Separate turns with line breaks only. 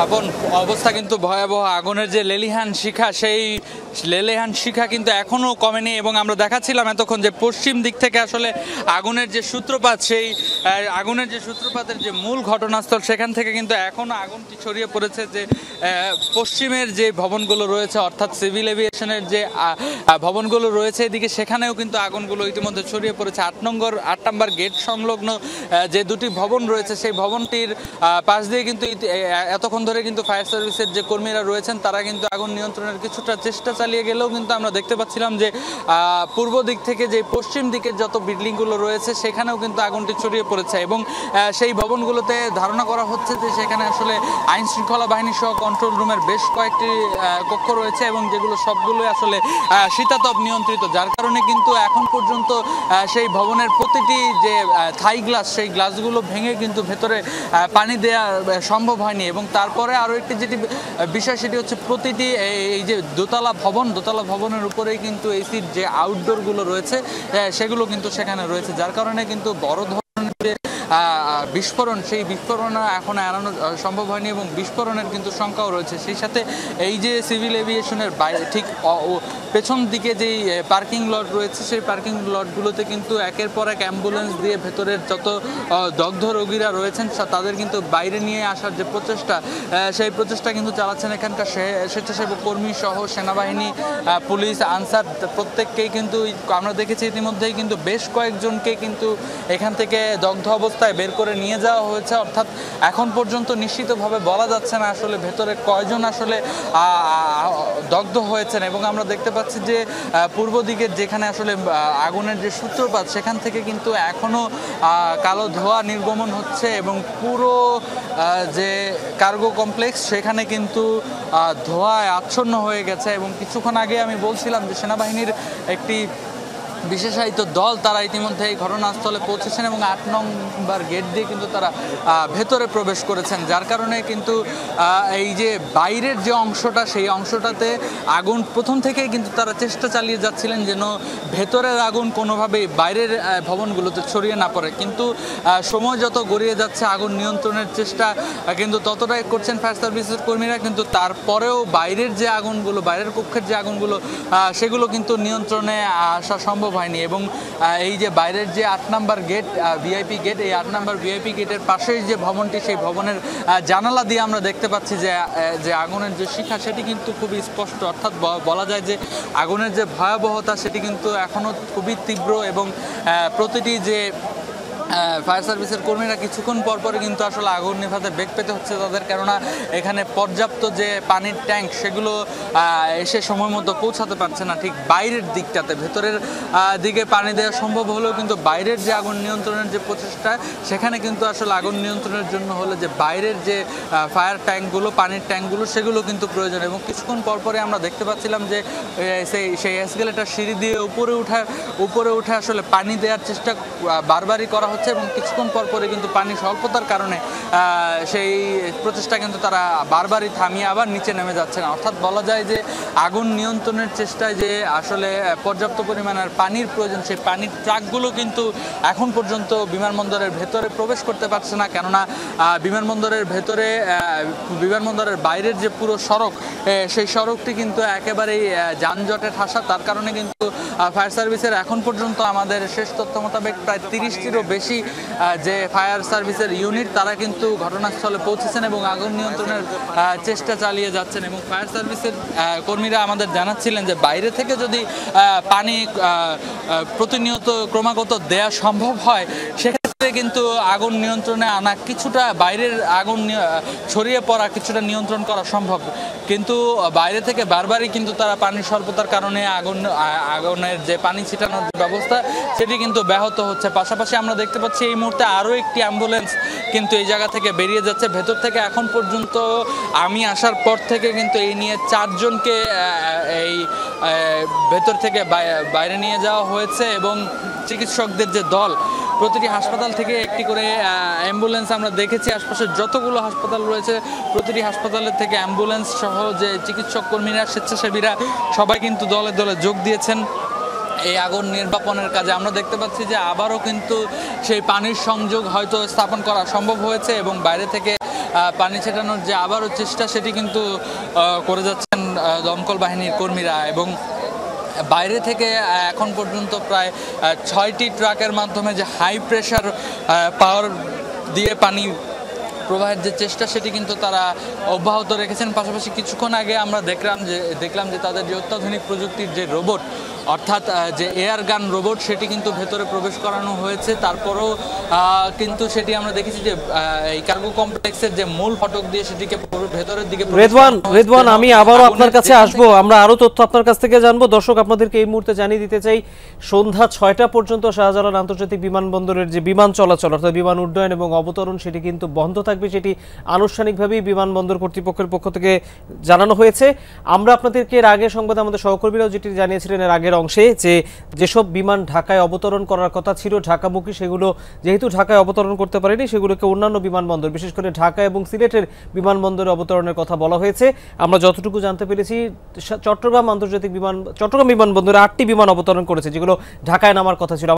আপন অবস্থা কিন্তু ভয়াবহ। আগুনের যে লেলিহান শিখা, সেই লেলিহান শিখা কিন্তু এখনও কমেনি এবং আমরা দেখাচ্ছিলাম এতক্ষণ যে পশ্চিম দিক থেকে আসলে আগুনের যে সূত্রপাত, সেই আগুনের যে সূত্রপাতের যে মূল ঘটনাস্থল, সেখান থেকে কিন্তু এখনও আগুনটি ছড়িয়ে পড়েছে যে পশ্চিমের যে ভবনগুলো রয়েছে, অর্থাৎ সিভিল এভিয়েশনের যে ভবনগুলো রয়েছে এদিকে, সেখানেও কিন্তু আগুনগুলো ইতিমধ্যে ছড়িয়ে পড়েছে। 8 নম্বর গেট সংলগ্ন যে দুটি ভবন রয়েছে, সেই ভবনটির পাশ দিয়ে কিন্তু এতক্ষণ ধরে কিন্তু ফায়ার সার্ভিসের যে কর্মীরা রয়েছেন তারা কিন্তু আগুন নিয়ন্ত্রণের কিছুটা চেষ্টা চালিয়ে গেলেও কিন্তু আমরা দেখতে পাচ্ছিলাম যে পূর্ব দিক থেকে যে পশ্চিম দিকের যত বিল্ডিংগুলো রয়েছে সেখানেও কিন্তু আগুনটি ছড়িয়ে পড়েছে এবং সেই ভবনগুলোতে ধারণা করা হচ্ছে যে সেখানে আসলে আইন শৃঙ্খলা বাহিনী সহ কন্ট্রোল রুমের বেশ কয়েকটি কক্ষ রয়েছে এবং যেগুলো সবগুলোই আসলে শীতাতপ নিয়ন্ত্রিত, যার কারণে কিন্তু এখন পর্যন্ত সেই ভবনের প্রতিটি যে থাই গ্লাস, সেই গ্লাসগুলো ভেঙে কিন্তু ভেতরে পানি দেওয়া সম্ভব হয়নি। এবং তারপরে আরও একটি যেটি বিষয়, সেটি হচ্ছে প্রতিটি এই যে দোতলা ভবনের উপরেই কিন্তু এসির যে আউটডোরগুলো রয়েছে সেগুলো কিন্তু সেখানে রয়েছে, যার কারণে কিন্তু বড় ধরনের যে বিস্ফোরণ, সেই বিস্ফোরণ এখন এড়ানো সম্ভব হয়নি এবং বিস্ফোরণের কিন্তু সংখ্যাও রয়েছে। সেই সাথে এই যে সিভিল এভিয়েশনের বাইরে ঠিক পেছন দিকে যেই পার্কিং লট রয়েছে, সেই পার্কিং লটগুলোতে কিন্তু একের পর এক অ্যাম্বুলেন্স দিয়ে ভেতরের যত দগ্ধ রোগীরা রয়েছেন তাদের কিন্তু বাইরে নিয়ে আসার যে প্রচেষ্টা, সেই প্রচেষ্টা কিন্তু চালাচ্ছেন এখানকার স্বেচ্ছাসেবক কর্মী সহ সেনাবাহিনী, পুলিশ, আনসার, প্রত্যেককেই কিন্তু আমরা দেখেছি ইতিমধ্যেই কিন্তু বেশ কয়েকজনকে কিন্তু এখান থেকে দগ্ধ অবস্থায় বের করে নিয়ে যাওয়া হয়েছে। অর্থাৎ এখন পর্যন্ত নিশ্চিতভাবে বলা যাচ্ছে না আসলে ভেতরে কয়জন আসলে দগ্ধ হয়েছেন। এবং আমরা দেখতে পাচ্ছি যে পূর্ব দিকের যেখানে আসলে আগুনের যে সূত্রপাত, সেখান থেকে কিন্তু এখনও কালো ধোঁয়া নির্গমন হচ্ছে এবং পুরো যে কার্গো কমপ্লেক্স সেখানে কিন্তু ধোঁয়ায় আচ্ছন্ন হয়ে গেছে। এবং কিছুক্ষণ আগে আমি বলছিলাম যে সেনাবাহিনীর একটি বিশেষায়িত দল তারা ইতিমধ্যে এই ঘটনাস্থলে পৌঁছেছেন এবং 8 নম্বর গেট দিয়ে কিন্তু তারা ভেতরে প্রবেশ করেছেন, যার কারণে কিন্তু এই যে বাইরের যে অংশটা, সেই অংশটাতে আগুন প্রথম থেকেই কিন্তু তারা চেষ্টা চালিয়ে যাচ্ছিলেন যেন ভেতরের আগুন কোনোভাবেই বাইরের ভবনগুলোতে ছড়িয়ে না পড়ে। কিন্তু সময় যত গড়িয়ে যাচ্ছে আগুন নিয়ন্ত্রণের চেষ্টা কিন্তু ততটাই করছেন ফায়ার সার্ভিসের কর্মীরা, কিন্তু তারপরেও বাইরের যে আগুনগুলো, বাইরের কক্ষের যে আগুনগুলো, সেগুলো কিন্তু নিয়ন্ত্রণে আসা সম্ভব হয়নি। এবং এই যে বাইরের যে 8 নম্বর গেট, ভিআইপি গেট, এই 8 নম্বর ভিআইপি গেটের পাশেই যে ভবনটি, সেই ভবনের জানালা দিয়ে আমরা দেখতে পাচ্ছি যে আগুনের যে শিখা সেটি কিন্তু খুবই স্পষ্ট। অর্থাৎ বলা যায় যে আগুনের যে ভয়াবহতা সেটি কিন্তু এখনও খুবই তীব্র এবং প্রতিটি যে ফায়ার সার্ভিসের কর্মীরা কিছুক্ষণ পরপরই কিন্তু আসলে আগুন নেভাতে বেগ পেতে হচ্ছে তাদের, কেননা এখানে পর্যাপ্ত যে পানির ট্যাঙ্ক সেগুলো এসে সময় মতো পৌঁছাতে পারছে না ঠিক বাইরের দিকটাতে। ভেতরের দিকে পানি দেওয়া সম্ভব হলেও কিন্তু বাইরের যে আগুন নিয়ন্ত্রণের যে প্রচেষ্টা, সেখানে কিন্তু আসলে আগুন নিয়ন্ত্রণের জন্য হলে যে বাইরের যে ফায়ার ট্যাঙ্কগুলো, পানির ট্যাঙ্কগুলো, সেগুলো কিন্তু প্রয়োজন। এবং কিছুক্ষণ পরপরই আমরা দেখতে পাচ্ছিলাম যে সেই এসকেলেটার সিঁড়ি দিয়ে উপরে উঠে আসলে পানি দেওয়ার চেষ্টা বারবারই করা হচ্ছে এবং কিছুক্ষণ পরপরই কিন্তু পানি স্বল্পতার কারণে সেই প্রচেষ্টা কিন্তু তারা বারবারই থামিয়ে আবার নিচে নেমে যাচ্ছে না। অর্থাৎ বলা যায় যে আগুন নিয়ন্ত্রণের চেষ্টায় যে আসলে পর্যাপ্ত পরিমাণের পানির প্রয়োজন, সেই পানির ট্রাকগুলো কিন্তু এখন পর্যন্ত বিমানবন্দরের ভেতরে প্রবেশ করতে পারছে না, কেননা বিমানবন্দরের বাইরের যে পুরো সড়ক, সেই সড়কটি কিন্তু একেবারেই যানজটে ঠাসা। তার কারণে কিন্তু ফায়ার সার্ভিসের এখন পর্যন্ত আমাদের শেষ তথ্য মোতাবেক প্রায় 30টিরও বেশি যে ফায়ার সার্ভিসের ইউনিট তারা কিন্তু ঘটনাস্থলে পৌঁছেছেন এবং আগুন নিয়ন্ত্রণের চেষ্টা চালিয়ে যাচ্ছেন। এবং ফায়ার সার্ভিসের কর্মীরা আমাদের জানাচ্ছিলেন যে বাইরে থেকে যদি পানি প্রতিনিয়ত ক্রমাগত দেয়া সম্ভব হয়, সেক্ষেত্রে কিন্তু আগুন নিয়ন্ত্রণে আনা, কিছুটা বাইরের আগুন ছড়িয়ে পড়া কিছুটা নিয়ন্ত্রণ করা সম্ভব। কিন্তু বাইরে থেকে বারবারই কিন্তু তারা পানির স্বল্পতার কারণে আগুনের যে পানি ছিটানোর ব্যবস্থা সেটি কিন্তু ব্যাহত হচ্ছে। পাশাপাশি আমরা দেখতে পাচ্ছি এই মুহূর্তে আরও একটি অ্যাম্বুলেন্স কিন্তু এই জায়গা থেকে বেরিয়ে যাচ্ছে। ভেতর থেকে এখন পর্যন্ত আমি আসার পর থেকে কিন্তু এই নিয়ে 4 জনকে এই ভেতর থেকে বাইরে নিয়ে যাওয়া হয়েছে এবং চিকিৎসকদের যে দল, প্রতিটি হাসপাতাল থেকে একটি করে অ্যাম্বুলেন্স আমরা দেখেছি। আশপাশের যতগুলো হাসপাতাল রয়েছে প্রতিটি হাসপাতালের থেকে অ্যাম্বুলেন্স সহ যে চিকিৎসক কর্মীরা, স্বেচ্ছাসেবীরা সবাই কিন্তু দলে দলে যোগ দিয়েছেন এই আগুন নির্বাপনের কাজে। আমরা দেখতে পাচ্ছি যে আবারও কিন্তু সেই পানির সংযোগ হয়তো স্থাপন করা সম্ভব হয়েছে এবং বাইরে থেকে পানি ছেটানোর যে আবারও চেষ্টা সেটি কিন্তু করে যাচ্ছেন দমকল বাহিনীর কর্মীরা। এবং বাইরে থেকে এখন পর্যন্ত প্রায় 6টি ট্রাকের মাধ্যমে যে হাই প্রেশার পাওয়ার দিয়ে পানি প্রবাহের যে চেষ্টা সেটি কিন্তু তারা অব্যাহত রেখেছেন। পাশাপাশি কিছুক্ষণ আগে আমরা দেখলাম যে তাদের যে অত্যাধুনিক প্রযুক্তির যে রোবট, অর্থাৎ যে এয়ার গান রোবট, সেটি কিন্তু ভেতরে প্রবেশ করানো হয়েছে। তারপরেও কিন্তু সেটি আমরা দেখেছি যে এই কার্গো কমপ্লেক্সের যে মূল ফটক দিয়ে সেটিকে ভেতরের দিকে।
রেদওয়ান, আমি আবারও আপনার কাছে আসবো, আমরা আরো তথ্য আপনার কাছ থেকে জানবো। দর্শক, আপনাদেরকে এই মুহূর্তে জানিয়ে দিতে চাই, সন্ধ্যা 6টা পর্যন্ত শাহজালাল আন্তর্জাতিক বিমানবন্দরের যে বিমান চলাচল অর্থাৎ বিমান উড্ডয়ন এবং অবতরণ সেটি কিন্তু বন্ধ থাকবে। সেটি আনুষ্ঠানিকভাবেই বিমানবন্দর কর্তৃপক্ষের পক্ষ থেকে জানানো হয়েছে। আমরা আপনাদেরকে এর আগে সংবাদে আমাদের সহকর্মীরাও যেটি জানিয়েছিলেন এর আগের অংশে, যে যেসব বিমান ঢাকায় অবতরণ করার কথা ছিল ঢাকামুখী, সেগুলো যেহেতু ঢাকায় অবতরণ করতে পারেনি, সেগুলোকে অন্যান্য বিমানবন্দর বিশেষ করে ঢাকা এবং সিলেটের বিমানবন্দরে অবতরণের কথা বলা হয়েছে। আমরা যতটুকু জানতে পেরেছি, চট্টগ্রাম বিমানবন্দরে 8টি বিমান অবতরণ করেছে যেগুলো ঢাকায় নামার কথা ছিল।